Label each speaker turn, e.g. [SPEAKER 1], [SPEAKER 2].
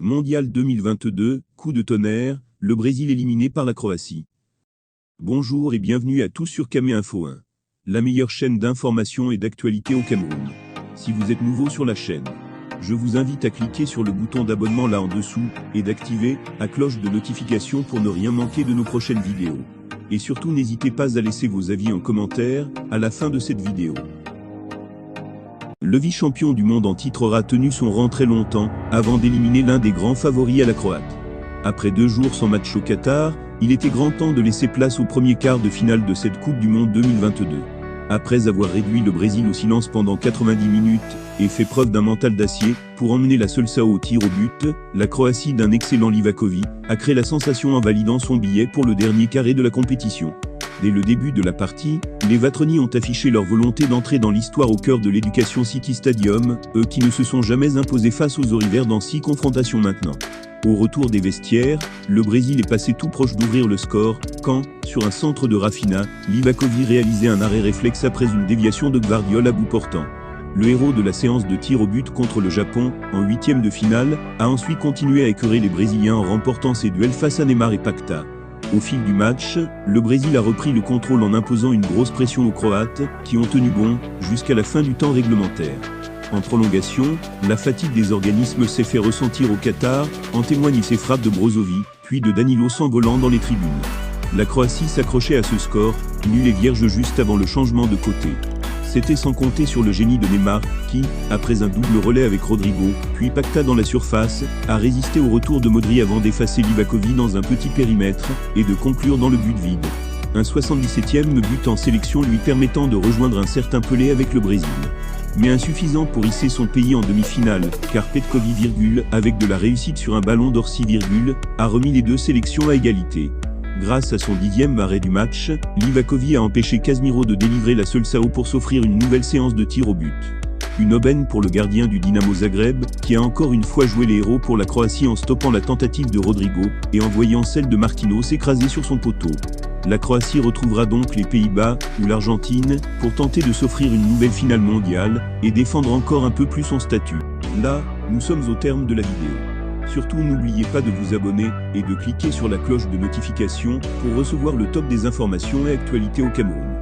[SPEAKER 1] Mondial 2022, coup de tonnerre, le Brésil éliminé par la Croatie. Bonjour et bienvenue à tous sur Camé Info 1, la meilleure chaîne d'information et d'actualité au Cameroun. Si vous êtes nouveau sur la chaîne, je vous invite à cliquer sur le bouton d'abonnement là en dessous et d'activer la cloche de notification pour ne rien manquer de nos prochaines vidéos. Et surtout n'hésitez pas à laisser vos avis en commentaire à la fin de cette vidéo. Le vice-champion du monde en titre aura tenu son rang très longtemps, avant d'éliminer l'un des grands favoris à la Croate. Après 2 jours sans match au Qatar, il était grand temps de laisser place au premier quart de finale de cette Coupe du Monde 2022. Après avoir réduit le Brésil au silence pendant 90 minutes, et fait preuve d'un mental d'acier, pour emmener la Seleção au tir au but, la Croatie d'un excellent Livaković a créé la sensation en validant son billet pour le dernier carré de la compétition. Dès le début de la partie, les Vatroni ont affiché leur volonté d'entrer dans l'histoire au cœur de l'Education City Stadium, eux qui ne se sont jamais imposés face aux Orivers dans 6 confrontations maintenant. Au retour des vestiaires, le Brésil est passé tout proche d'ouvrir le score, quand, sur un centre de Rafinha, Livaković réalisait un arrêt réflexe après une déviation de Gvardiol à bout portant. Le héros de la séance de tir au but contre le Japon, en 8e de finale, a ensuite continué à écœurer les Brésiliens en remportant ses duels face à Neymar et Paquetá. Au fil du match, le Brésil a repris le contrôle en imposant une grosse pression aux Croates, qui ont tenu bon, jusqu'à la fin du temps réglementaire. En prolongation, la fatigue des organismes s'est fait ressentir au Qatar, en témoignent ces frappes de Brozović, puis de Danilo s'envolant dans les tribunes. La Croatie s'accrochait à ce score, nul et vierge juste avant le changement de côté. C'était sans compter sur le génie de Neymar, qui, après un double relais avec Rodrigo, puis Paquetá dans la surface, a résisté au retour de Modrić avant d'effacer Livaković dans un petit périmètre, et de conclure dans le but vide. Un 77e but en sélection lui permettant de rejoindre un certain Pelé avec le Brésil. Mais insuffisant pour hisser son pays en demi-finale, car Petković, avec de la réussite sur un ballon d'Orsi, a remis les deux sélections à égalité. Grâce à son 10e arrêt du match, Livaković a empêché Casemiro de délivrer la Seleção pour s'offrir une nouvelle séance de tir au but. Une aubaine pour le gardien du Dynamo Zagreb, qui a encore une fois joué les héros pour la Croatie en stoppant la tentative de Rodrigo, et en voyant celle de Marquinhos s'écraser sur son poteau. La Croatie retrouvera donc les Pays-Bas, ou l'Argentine, pour tenter de s'offrir une nouvelle finale mondiale, et défendre encore un peu plus son statut. Là, nous sommes au terme de la vidéo. Surtout n'oubliez pas de vous abonner, et de cliquer sur la cloche de notification, pour recevoir le top des informations et actualités au Cameroun.